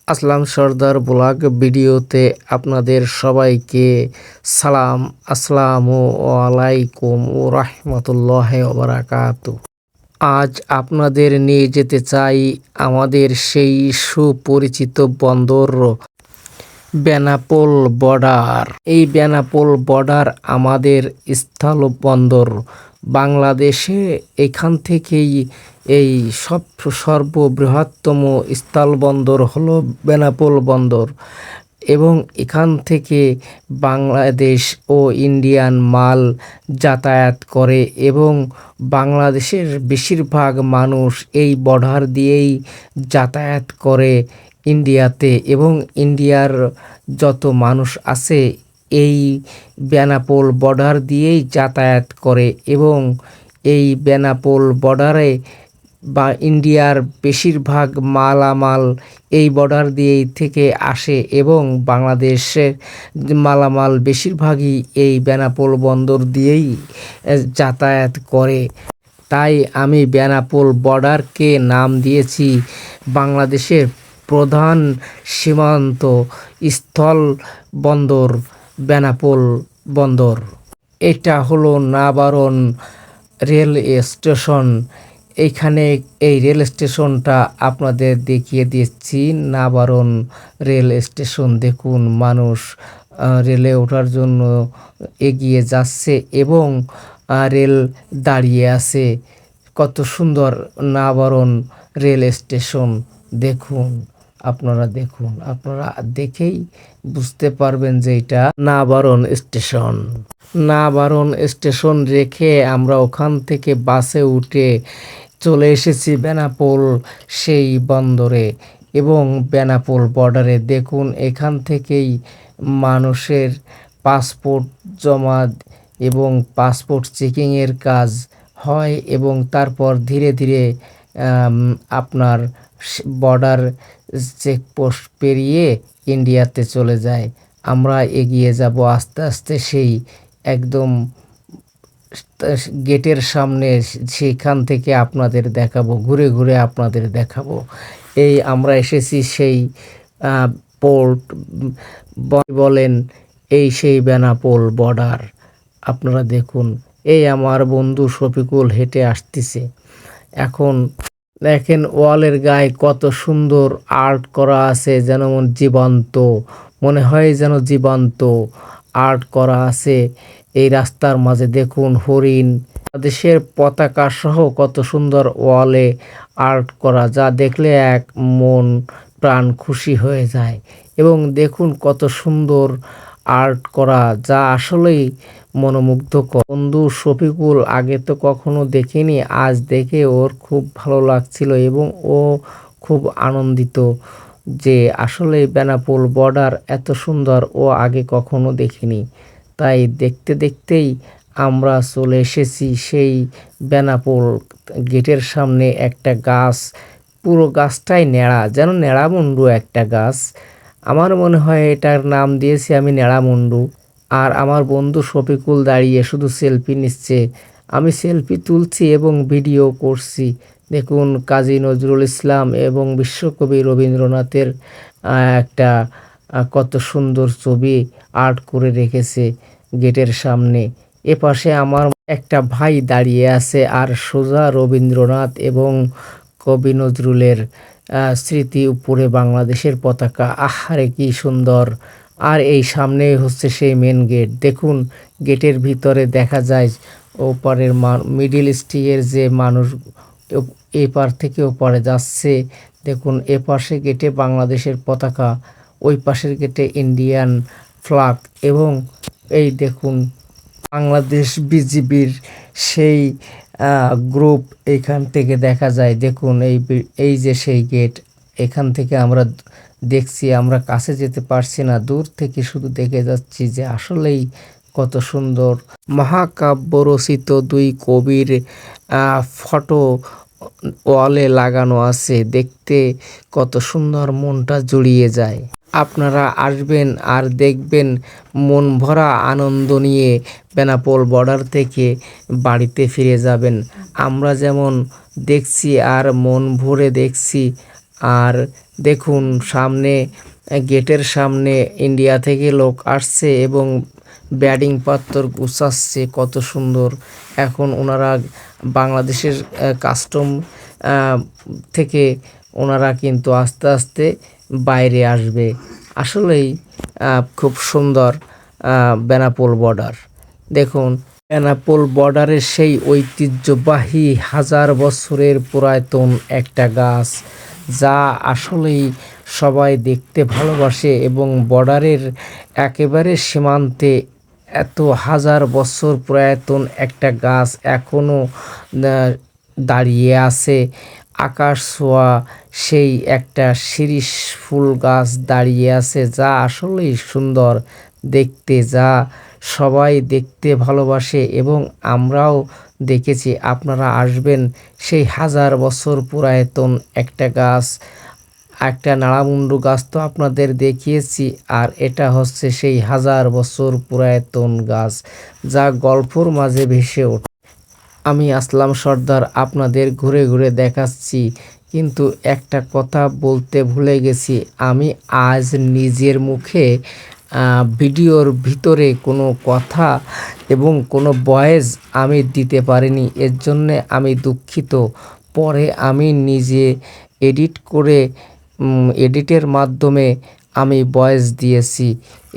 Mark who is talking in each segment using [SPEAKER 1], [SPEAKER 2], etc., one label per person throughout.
[SPEAKER 1] আসলাম সর্দার blog ভিডিওতে আপনাদের সবাইকে সালাম। আসসালামু আলাইকুম ও রাহমাতুল্লাহি ওয়া বারাকাতুহু। আজ আপনাদের নিয়ে যেতে চাই আমাদের সেই সুপরিচিত বন্দর বেনাপোল বর্ডার। এই বেনাপোল বর্ডার আমাদের স্থলবন্দর বাংলাদেশে। এখান থেকেই এই সর্ববৃহত্তম স্থলবন্দর হলো বেনাপোল বন্দর এবং এখান থেকে বাংলাদেশ ও ইন্ডিয়ান মাল যাতায়াত করে এবং বাংলাদেশের বেশিরভাগ মানুষ এই বর্ডার দিয়েই যাতায়াত করে ইন্ডিয়াতে, এবং ইন্ডিয়ার যত মানুষ আছে এই বেনাপোল বর্ডার দিয়েই যাতায়াত করে এবং এই বেনাপোল বর্ডারে বা ইন্ডিয়ার বেশিরভাগ মালামাল এই বর্ডার দিয়েই থেকে আসে এবং বাংলাদেশের মালামাল বেশিরভাগই এই বেনাপোল বন্দর দিয়েই যাতায়াত করে। তাই আমি বেনাপোল বর্ডারকে নাম দিয়েছি বাংলাদেশের প্রধান সীমান্ত স্থল বন্দর বেনাপোল বন্দর। এটা হলো নাবারণ রেল স্টেশন। এইখানে এই রেল স্টেশনটা আপনাদের দেখিয়ে দিচ্ছি। নাবারণ রেল স্টেশন দেখুন, মানুষ রেলে ওঠার জন্য এগিয়ে যাচ্ছে এবং রেল দাঁড়িয়ে আছে। কত সুন্দর নাবারণ রেল স্টেশন দেখুন, আপনারা দেখুন, আপনারা দেখেই বুঝতে পারবেন যে এটা নাবারণ স্টেশন। নাবারণ স্টেশন রেখে আমরা ওখান থেকে বাসে উঠে চলে এসেছি বেনাপোল সেই বন্দরে এবং বেনাপোল বর্ডারে। দেখুন, এখান থেকেই মানুষের পাসপোর্ট জমা এবং পাসপোর্ট চেকিংয়ের কাজ হয় এবং তারপর ধীরে ধীরে আপনার বর্ডার চেকপোস্ট পেরিয়ে ইন্ডিয়াতে চলে যায়। আমরা এগিয়ে যাব আস্তে আস্তে সেই একদম গেটের সামনে। সেখান থেকে আপনাদের দেখাবো, ঘুরে ঘুরে আপনাদের দেখাবো। এই আমরা এসেছি সেই পোর্ট বলেন, এই সেই বেনাপোল বর্ডার। আপনারা দেখুন, এই আমার বন্ধু শফিকুল হেঁটে আসতেছে। এখন দেখেন ওয়ালের গায়ে কত সুন্দর আর্ট করা আছে, যেন জীবন্ত মনে হয়, যেন জীবন্ত আর্ট করা আছে এই রাস্তার মাঝে। দেখুন হরিণ, দেশের পতাকা সহ কত সুন্দর ওয়ালে আর্ট করা, যা দেখলে এক মন প্রাণ খুশি হয়ে যায়। এবং দেখুন কত সুন্দর আর্ট করা, যা আসলেই মনোমুগ্ধকর। বন্ধু শফিকুল আগে তো কখনো দেখিনি, আজ দেখে ওর খুব ভালো লাগছিল এবং ও খুব আনন্দিত যে আসলে বেনাপোল বর্ডার এত সুন্দর ও আগে কখনো দেখিনি। তাই দেখতে দেখতেই আমরা চলে এসেছি সেই বেনাপোল গেটের সামনে। একটা গাছ, পুরো গাছটাই নেড়া, যেন নেড়ামুন্ডু একটা গাছ। আমার মনে হয় এটার নাম দিয়েছি আমি নেড়ামুন্ডু। আর আমার বন্ধু শফিকুল দাঁড়িয়ে শুধু সেলফি নিচ্ছে। আমি সেলফি তুলছি এবং ভিডিও করছি। দেখুন, কাজী নজরুল ইসলাম এবং বিশ্বকবি রবীন্দ্রনাথের একটা কত সুন্দর ছবি আর্ট করে রেখেছে গেটের সামনে। এপাশে আমার একটা ভাই দাঁড়িয়ে আছে আর সোজা রবীন্দ্রনাথ এবং কবি নজরুলের স্মৃতি উপরে বাংলাদেশের পতাকা। আহারে কি সুন্দর! আর এই সামনেই হচ্ছে সেই মেন গেট। দেখুন, গেটের ভিতরে দেখা যায় ওপারের মিডিল ইস্টের যে মানুষ এপার থেকে ওপারে যাচ্ছে। দেখুন, এপাশে গেটে বাংলাদেশের পতাকা, ওই পাশের গেটে ইন্ডিয়ান ফ্ল্যাগ এবং এই দেখুন বাংলাদেশ বিজিবির সেই গ্রুপ এখান থেকে দেখা যায়। দেখুন এই যে সেই গেট, এখান থেকে আমরা দেখছি। আমরা কাছে যেতে পারছি না, দূর থেকে শুধু দেখে যাচ্ছি যে আসলেই কত সুন্দর। মহাকাব্য রচিত দুই কবির ফটো ওয়ালে লাগানো আছে, দেখতে কত সুন্দর, মনটা জুড়িয়ে যায়। আপনারা আসবেন আর দেখবেন, মন ভরা আনন্দ নিয়ে বেনাপোল বর্ডার থেকে বাড়িতে ফিরে যাবেন। আমরা যেমন দেখছি আর মন ভরে দেখছি আর দেখুন সামনে গেটের সামনে ইন্ডিয়া থেকে লোক আসছে এবং ব্যাটিং পাত্র গুছাচ্ছে, কত সুন্দর। এখন ওনারা বাংলাদেশের কাস্টম থেকে ওনারা কিন্তু আস্তে আস্তে বাইরে আসবে। আসলেই খুব সুন্দর বেনাপোল বর্ডার। দেখুন বেনাপোল বর্ডারের সেই ঐতিহ্যবাহী হাজার বছরের পুরাতন একটা গাছ, যা আসলেই সবাই দেখতে ভালোবাসে এবং বর্ডারের একেবারে সীমান্তে এত হাজার বছর পুরাতন একটা গাছ এখনও দাঁড়িয়ে আছে। আকাশ ছোঁয়া সেই একটা শিরীষ ফুল গাছ দাঁড়িয়ে আছে, যা আসলেই সুন্দর দেখতে, যা সবাই দেখতে ভালোবাসে এবং আমরাও দেখেছি। আপনারা আসবেন, সেই হাজার বছর পুরাতন একটা গাছ, একটা নাড়ামুন্ডু গাছ তো আপনাদের দেখিয়েছি, আর এটা হচ্ছে সেই হাজার বছর পুরাতন গাছ, যা গল্পর মাঝে ভেসে ওঠে। আমি আসলাম সর্দার আপনাদের ঘুরে ঘুরে দেখাচ্ছি, কিন্তু একটা কথা বলতে ভুলে গেছি। আমি আজ নিজের মুখে ভিডিওর ভিতরে কোনো কথা এবং কোনো ভয়েস আমি দিতে পারিনি, এর জন্যে আমি দুঃখিত। পরে আমি নিজে এডিট করে এডিটের মাধ্যমে আমি ভয়েস দিয়েছি,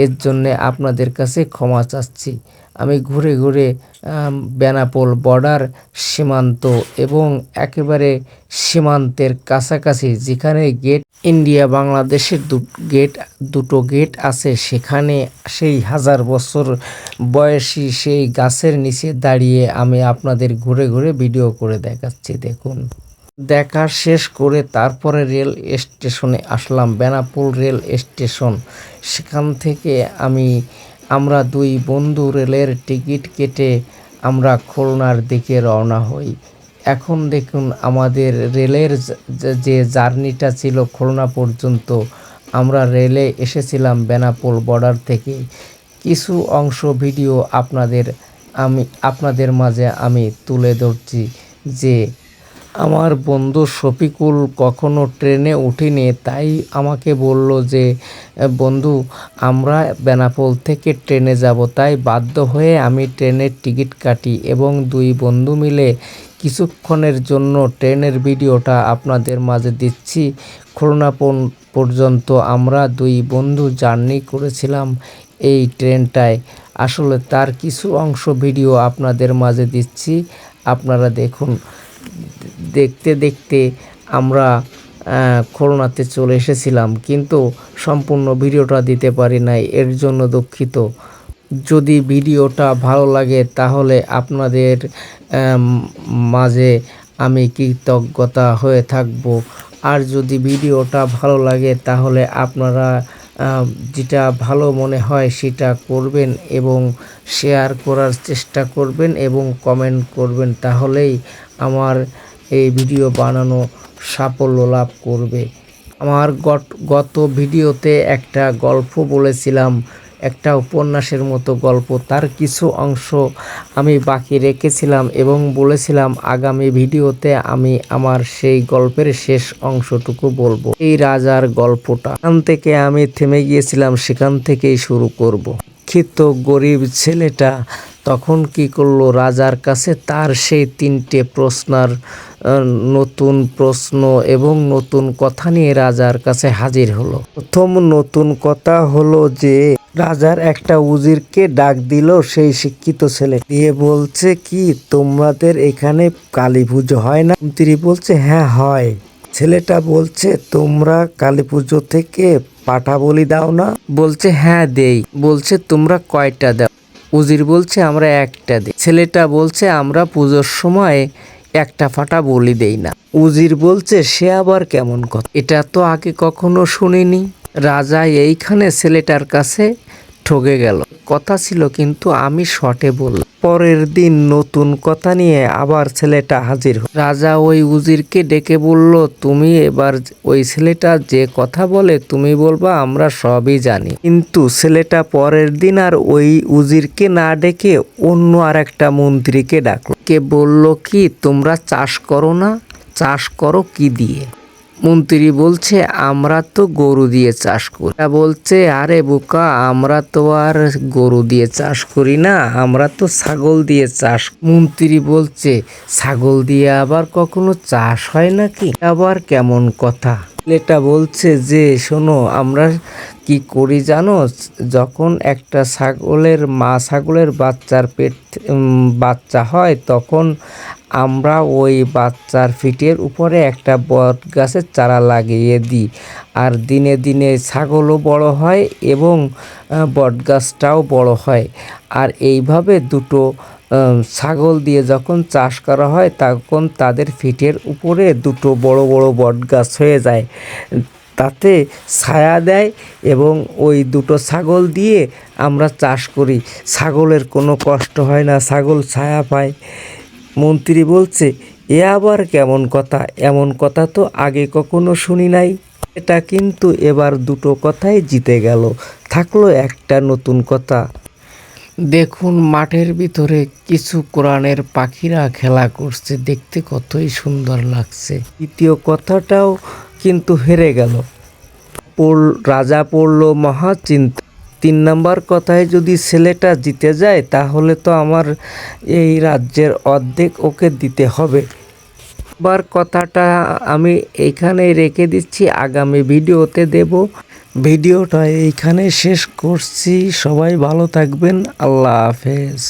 [SPEAKER 1] এর জন্যে আপনাদের কাছে ক্ষমা চাচ্ছি। আমি ঘুরে ঘুরে বেনাপোল বর্ডার সীমান্ত এবং একেবারে সীমান্তের কাছাকাছি যেখানে গেট ইন্ডিয়া বাংলাদেশের দুটো গেট আছে, সেখানে সেই হাজার বছর বয়সী সেই গাছের নিচে দাঁড়িয়ে আমি আপনাদের ঘুরে ঘুরে ভিডিও করে দেখাচ্ছি। দেখুন, দেখা শেষ করে তারপরে রেল স্টেশনে আসলাম, বেনাপোল রেল স্টেশন। সেখান থেকে আমরা দুই বন্ধু রেলের টিকিট কেটে আমরা খুলনার দিকে রওনা হই। এখন দেখুন আমাদের রেলের যে জার্নিটা ছিল খুলনা পর্যন্ত, আমরা রেলে এসেছিলাম বেনাপোল বর্ডার থেকে। কিছু অংশ ভিডিও আপনাদের মাঝে আমি তুলে ধরছি। যে আমার বন্ধু শফিকুল কখনো ট্রেনে উঠিনি, তাই আমাকে বলল যে বন্ধু আমরা বেনাপোল থেকে ট্রেনে যাব। তাই বাধ্য হয়ে আমি ট্রেনের টিকিট কাটি এবং দুই বন্ধু মিলে কিছুক্ষণের জন্য ট্রেনের ভিডিওটা আপনাদের মাঝে দিচ্ছি। খুলনা পর্যন্ত আমরা দুই বন্ধু জার্নি করেছিলাম এই ট্রেনটায়। আসলে তার কিছু অংশ ভিডিও আপনাদের মাঝে দিচ্ছি, আপনারা দেখুন। দেখতে দেখতে আমরা খুলনাতে চলে এসেছিলাম, কিন্তু সম্পূর্ণ ভিডিওটা দিতে পারি নাই, এর জন্য দুঃখিত। যদি ভিডিওটা ভালো লাগে তাহলে আপনাদের মাঝে আমি কৃতজ্ঞতা হয়ে থাকব। আর যদি ভিডিওটা ভালো লাগে তাহলে আপনারা যেটা ভালো মনে হয় সেটা করবেন এবং শেয়ার করার চেষ্টা করবেন এবং কমেন্ট করবেন, তাহলেই আমার এই ভিডিও বানানো সাফল্য লাভ করবে। আমার গত ভিডিওতে একটা গল্প বলেছিলাম, একটা উপন্যাসের মতো গল্প, তার কিছু অংশ আমি বাকি রেখেছিলাম এবং বলেছিলাম আগামী ভিডিওতে আমি আমার সেই গল্পের শেষ অংশটুকু বলবো। এই রাজার গল্পটা এখান থেকে আমি থেমে গিয়েছিলাম, সেখান থেকেই শুরু করব। শিক্ষিত গরিব ছেলেটা তখন কি করলো, রাজার কাছে তার সেই তিনটে নতুন প্রশ্ন এবং নতুন কথা নিয়ে রাজার কাছে হাজির হলো। প্রথম নতুন কথা হলো যে রাজার একটা উজিরকে ডাক দিল সেই শিক্ষিত ছেলে, দিয়ে বলছে কি তোমাদের এখানে কালী পুজো হয় না? মন্ত্রী বলছে হ্যাঁ হয়। ছেলেটা বলছে তোমরা কালী পুজো থেকে পাঠা বলি দাও না? বলছে হ্যাঁ দেই। বলছে তোমরা কয়টা দাও? উজির বলছে আমরা একটা দিই। ছেলেটা বলছে আমরা পুজোর সময় একটা ফাটা বলি দেই না। উজির বলছে সে আবার কেমন কথা, এটা তো আগে কখনো শুনিনি। রাজা এইখানে ছেলেটার কাছে ঠকে গেল। কথা ছিল কিন্তু আমি শর্টে বললাম। পরের দিন নতুন কথা নিয়ে আবার ছেলেটা হাজির হল। রাজা ওই উজিরকে ডেকে বলল তুমি এবার ওই ছেলেটা যে কথা বলে তুমি বলবা আমরা সবই জানি। কিন্তু ছেলেটা পরের দিন আর ওই উজিরকে না ডেকে অন্য আর একটা মন্ত্রীকে ডাকলো। কে বলল কি তোমরা চাষ করো না? চাষ করো কি দিয়ে? মন্ত্রী বলছে আমরা তো গরু দিয়ে চাষ করি। তা বলছে আরে বোকা, আমরা তো আর গরু দিয়ে চাষ করি না, আমরা তো ছাগল দিয়ে চাষ। মন্ত্রী বলছে ছাগল দিয়ে আবার কখনো চাষ হয় নাকি, আবার কেমন কথা। ছেলেটা বলছে যে শোনো, আমরা কি করি জানো, যখন একটা মা ছাগলের বাচ্চা হয় তখন আমরা ওই বাচ্চার ফিটের উপরে একটা বট গাছের চারা লাগিয়ে দিই, আর দিনে দিনে ছাগলও বড় হয় এবং বট গাছটাও বড় হয়। আর এইভাবে দুটো ছাগল দিয়ে যখন চাষ করা হয় তখন তাদের ফিটের উপরে দুটো বড় বড় বট গাছ হয়ে যায়, তাতে ছায়া দেয় এবং ওই দুটো ছাগল দিয়ে আমরা চাষ করি, ছাগলের কোনো কষ্ট হয় না, ছাগল ছায়া পায়। মন্ত্রী বলছে এ আবার কেমন কথা, এমন কথা তো আগে কখনো শুনি নাই। এটা কিন্তু এবার দুটো কথাই জিতে গেল, থাকলো একটা নতুন কথা। দেখুন মাঠের ভিতরে কিছু কোরআনের পাখিরা খেলা করছে, দেখতে কতই সুন্দর লাগছে। দ্বিতীয় কথাটাও কিন্তু হেরে গেল, রাজা পড়ল মহা চিন্তা। 3 নাম্বার কথায় যদি ছেলেটা জিতে যায় তাহলে তো আমার এই রাজ্যের অর্ধেক ওকে দিতে হবে। এবার কথাটা আমি এইখানেই রেখে দিচ্ছি, আগামী ভিডিওতে দেব। ভিডিওটা এইখানে শেষ করছি, সবাই ভালো থাকবেন, আল্লাহ হাফেজ।